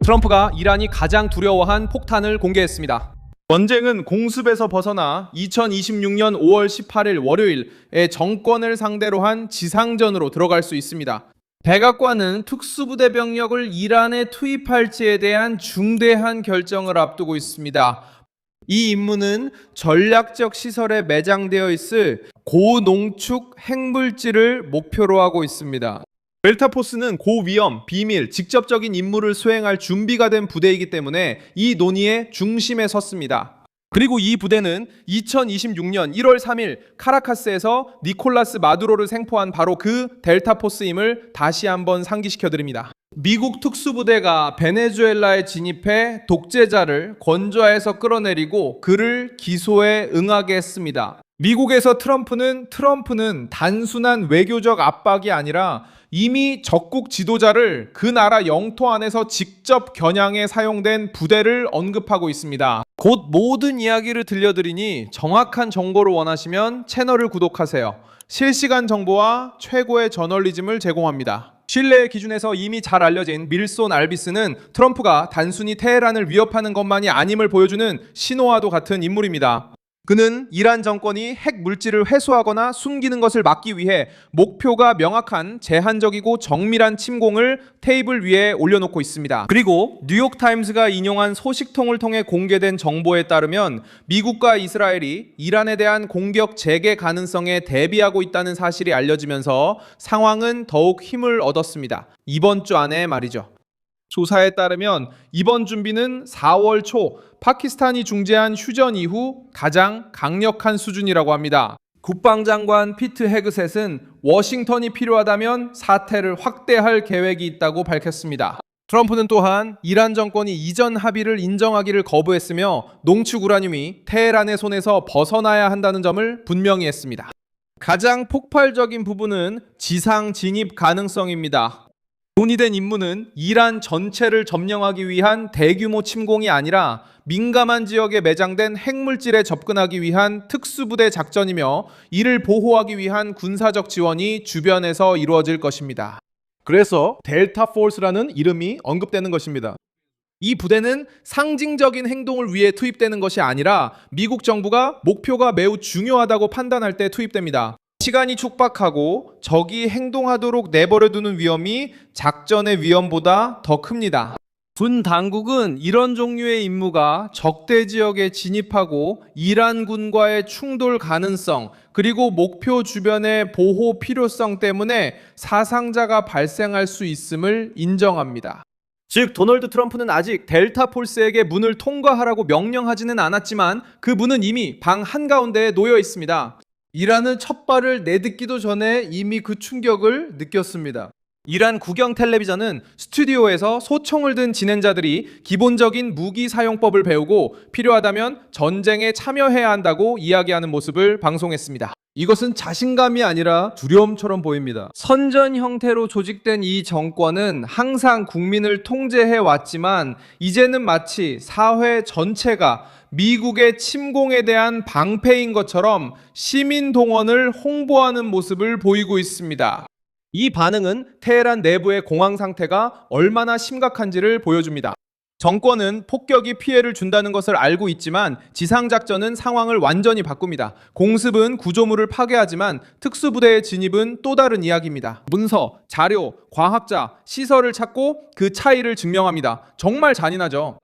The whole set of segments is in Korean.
트럼프가 이란이 가장 두려워한 폭탄을 공개했습니다. 전쟁은 공습에서 벗어나 2026년 5월 18일 월요일에 정권을 상대로 한 지상전으로 들어갈 수 있습니다. 백악관은 특수부대 병력을 이란에 투입할지에 대한 중대한 결정을 앞두고 있습니다. 이 임무는 전략적 시설에 매장되어 있을 고농축 핵물질을 목표로 하고 있습니다. 델타포스는 고위험, 비밀, 직접적인 임무를 수행할 준비가 된 부대이기 때문에 이 논의의 중심에 섰습니다. 그리고 이 부대는 2026년 1월 3일 카라카스에서 니콜라스 마두로를 생포한 바로 그 델타포스임을 다시 한번 상기시켜드립니다. 미국 특수부대가 베네수엘라에 진입해 독재자를 권좌에서 끌어내리고 그를 기소에 응하게 했습니다. 미국에서 트럼프는 단순한 외교적 압박이 아니라 이미 적국 지도자를 그 나라 영토 안에서 직접 겨냥해 사용된 부대를 언급하고 있습니다. 곧 모든 이야기를 들려드리니 정확한 정보를 원하시면 채널을 구독하세요. 실시간 정보와 최고의 저널리즘을 제공합니다. 신뢰의 기준에서 이미 잘 알려진 밀손 알비스는 트럼프가 단순히 테헤란을 위협하는 것만이 아님을 보여주는 신호와도 같은 인물입니다. 그는 이란 정권이 핵 물질을 회수하거나 숨기는 것을 막기 위해 목표가 명확한 제한적이고 정밀한 침공을 테이블 위에 올려놓고 있습니다. 그리고 뉴욕타임스가 인용한 소식통을 통해 공개된 정보에 따르면 미국과 이스라엘이 이란에 대한 공격 재개 가능성에 대비하고 있다는 사실이 알려지면서 상황은 더욱 힘을 얻었습니다. 이번 주 안에 말이죠. 조사에 따르면 이번 준비는 4월 초 파키스탄이 중재한 휴전 이후 가장 강력한 수준이라고 합니다. 국방장관 피트 헤그셋은 워싱턴이 필요하다면 사태를 확대할 계획이 있다고 밝혔습니다. 트럼프는 또한 이란 정권이 이전 합의를 인정하기를 거부했으며 농축 우라늄이 테헤란의 손에서 벗어나야 한다는 점을 분명히 했습니다. 가장 폭발적인 부분은 지상 진입 가능성입니다. 논의된 임무는 이란 전체를 점령하기 위한 대규모 침공이 아니라 민감한 지역에 매장된 핵물질에 접근하기 위한 특수부대 작전이며 이를 보호하기 위한 군사적 지원이 주변에서 이루어질 것입니다. 그래서 델타 포스라는 이름이 언급되는 것입니다. 이 부대는 상징적인 행동을 위해 투입되는 것이 아니라 미국 정부가 목표가 매우 중요하다고 판단할 때 투입됩니다. 시간이 촉박하고 적이 행동하도록 내버려두는 위험이 작전의 위험보다 더 큽니다. 군 당국은 이런 종류의 임무가 적대 지역에 진입하고 이란군과의 충돌 가능성 그리고 목표 주변의 보호 필요성 때문에 사상자가 발생할 수 있음을 인정합니다. 즉 도널드 트럼프는 아직 델타 폴스에게 문을 통과하라고 명령하지는 않았지만 그 문은 이미 방 한가운데에 놓여 있습니다. 이란은 첫 발을 내딛기도 전에 이미 그 충격을 느꼈습니다. 이란 국영 텔레비전은 스튜디오에서 소총을 든 진행자들이 기본적인 무기 사용법을 배우고 필요하다면 전쟁에 참여해야 한다고 이야기하는 모습을 방송했습니다. 이것은 자신감이 아니라 두려움처럼 보입니다. 선전 형태로 조직된 이 정권은 항상 국민을 통제해 왔지만 이제는 마치 사회 전체가 미국의 침공에 대한 방패인 것처럼 시민 동원을 홍보하는 모습을 보이고 있습니다. 이 반응은 테헤란 내부의 공황 상태가 얼마나 심각한지를 보여줍니다. 정권은 폭격이 피해를 준다는 것을 알고 있지만 지상작전은 상황을 완전히 바꿉니다. 공습은 구조물을 파괴하지만 특수부대의 진입은 또 다른 이야기입니다. 문서, 자료, 과학자, 시설을 찾고 그 차이를 증명합니다. 정말 잔인하죠.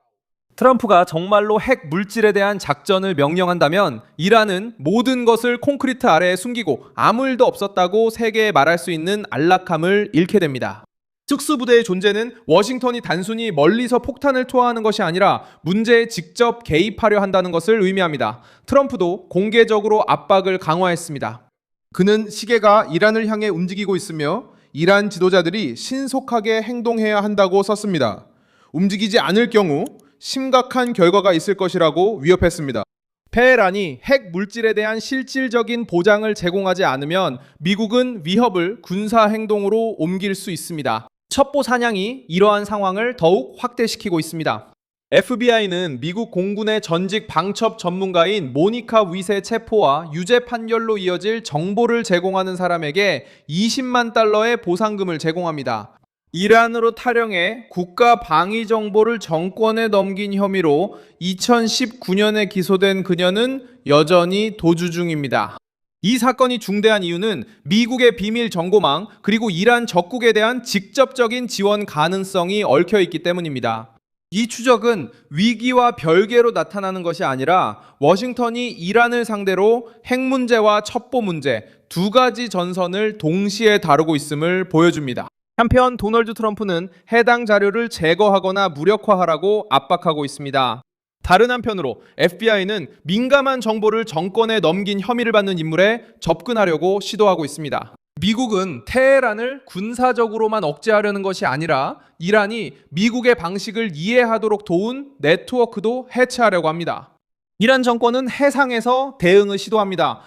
트럼프가 정말로 핵 물질에 대한 작전을 명령한다면 이란은 모든 것을 콘크리트 아래에 숨기고 아무 일도 없었다고 세계에 말할 수 있는 안락함을 잃게 됩니다. 특수부대의 존재는 워싱턴이 단순히 멀리서 폭탄을 투하하는 것이 아니라 문제에 직접 개입하려 한다는 것을 의미합니다. 트럼프도 공개적으로 압박을 강화했습니다. 그는 시계가 이란을 향해 움직이고 있으며 이란 지도자들이 신속하게 행동해야 한다고 썼습니다. 움직이지 않을 경우 심각한 결과가 있을 것이라고 위협했습니다. 테헤란이 핵 물질에 대한 실질적인 보장을 제공하지 않으면 미국은 위협을 군사 행동으로 옮길 수 있습니다. 첩보 사냥이 이러한 상황을 더욱 확대시키고 있습니다. FBI는 미국 공군의 전직 방첩 전문가인 모니카 윗의 체포와 유죄 판결로 이어질 정보를 제공하는 사람에게 $20만 보상금을 제공합니다. 이란으로 탈영해 국가 방위 정보를 정권에 넘긴 혐의로 2019년에 기소된 그녀는 여전히 도주 중입니다. 이 사건이 중대한 이유는 미국의 비밀 정보망 그리고 이란 적국에 대한 직접적인 지원 가능성이 얽혀 있기 때문입니다. 이 추적은 위기와 별개로 나타나는 것이 아니라 워싱턴이 이란을 상대로 핵 문제와 첩보 문제 두 가지 전선을 동시에 다루고 있음을 보여줍니다. 한편 도널드 트럼프는 해당 자료를 제거하거나 무력화하라고 압박하고 있습니다. 다른 한편으로 FBI는 민감한 정보를 정권에 넘긴 혐의를 받는 인물에 접근하려고 시도하고 있습니다. 미국은 테헤란을 군사적으로만 억제하려는 것이 아니라 이란이 미국의 방식을 이해하도록 도운 네트워크도 해체하려고 합니다. 이란 정권은 해상에서 대응을 시도합니다.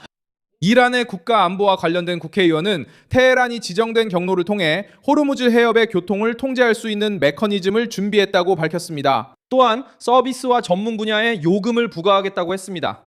이란의 국가 안보와 관련된 국회의원은 테헤란이 지정된 경로를 통해 호르무즈 해협의 교통을 통제할 수 있는 메커니즘을 준비했다고 밝혔습니다. 또한 서비스와 전문 분야에 요금을 부과하겠다고 했습니다.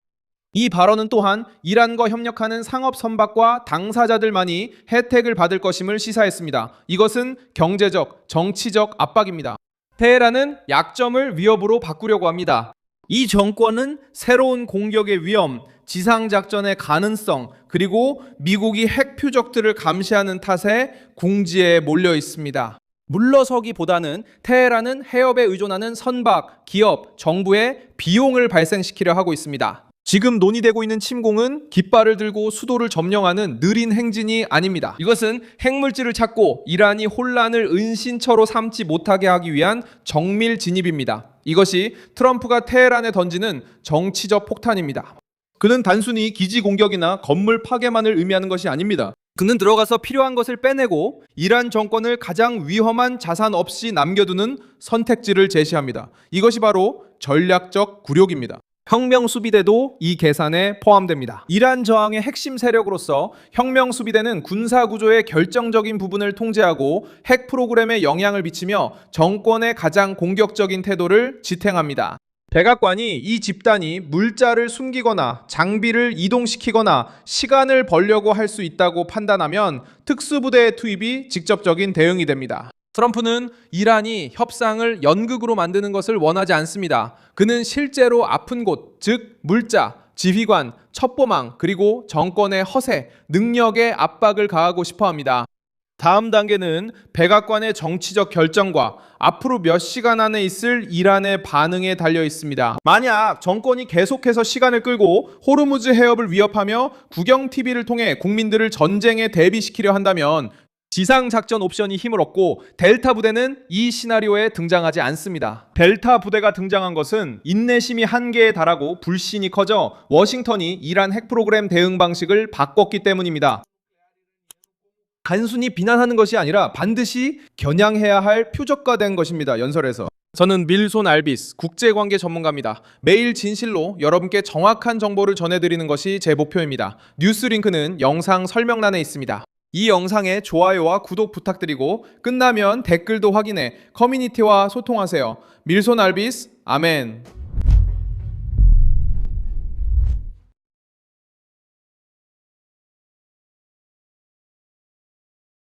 이 발언은 또한 이란과 협력하는 상업 선박과 당사자들만이 혜택을 받을 것임을 시사했습니다. 이것은 경제적, 정치적 압박입니다. 테헤란은 약점을 위협으로 바꾸려고 합니다. 이 정권은 새로운 공격의 위험, 지상작전의 가능성, 그리고 미국이 핵 표적들을 감시하는 탓에 궁지에 몰려 있습니다. 물러서기보다는 테헤란은 해협에 의존하는 선박, 기업, 정부에 비용을 발생시키려 하고 있습니다. 지금 논의되고 있는 침공은 깃발을 들고 수도를 점령하는 느린 행진이 아닙니다. 이것은 핵물질을 찾고 이란이 혼란을 은신처로 삼지 못하게 하기 위한 정밀 진입입니다. 이것이 트럼프가 테헤란에 던지는 정치적 폭탄입니다. 그는 단순히 기지 공격이나 건물 파괴만을 의미하는 것이 아닙니다. 그는 들어가서 필요한 것을 빼내고 이란 정권을 가장 위험한 자산 없이 남겨두는 선택지를 제시합니다. 이것이 바로 전략적 굴욕입니다. 혁명 수비대도 이 계산에 포함됩니다. 이란 저항의 핵심 세력으로서 혁명 수비대는 군사 구조의 결정적인 부분을 통제하고 핵 프로그램에 영향을 미치며 정권의 가장 공격적인 태도를 지탱합니다. 백악관이 이 집단이 물자를 숨기거나 장비를 이동시키거나 시간을 벌려고 할 수 있다고 판단하면 특수부대의 투입이 직접적인 대응이 됩니다. 트럼프는 이란이 협상을 연극으로 만드는 것을 원하지 않습니다. 그는 실제로 아픈 곳, 즉 물자, 지휘관, 첩보망, 그리고 정권의 허세, 능력에 압박을 가하고 싶어 합니다. 다음 단계는 백악관의 정치적 결정과 앞으로 몇 시간 안에 있을 이란의 반응에 달려 있습니다. 만약 정권이 계속해서 시간을 끌고 호르무즈 해협을 위협하며 국영 TV를 통해 국민들을 전쟁에 대비시키려 한다면 지상작전 옵션이 힘을 얻고 델타 부대는 이 시나리오에 등장하지 않습니다. 델타 부대가 등장한 것은 인내심이 한계에 달하고 불신이 커져 워싱턴이 이란 핵 프로그램 대응 방식을 바꿨기 때문입니다. 단순히 비난하는 것이 아니라 반드시 겨냥해야 할 표적화된 것입니다. 연설에서. 저는 밀손 알비스 국제관계 전문가입니다. 매일 진실로 여러분께 정확한 정보를 전해드리는 것이 제 목표입니다. 뉴스 링크는 영상 설명란에 있습니다. 이 영상에 좋아요와 구독 부탁드리고 끝나면 댓글도 확인해 커뮤니티와 소통하세요. 밀손 알비스 아멘.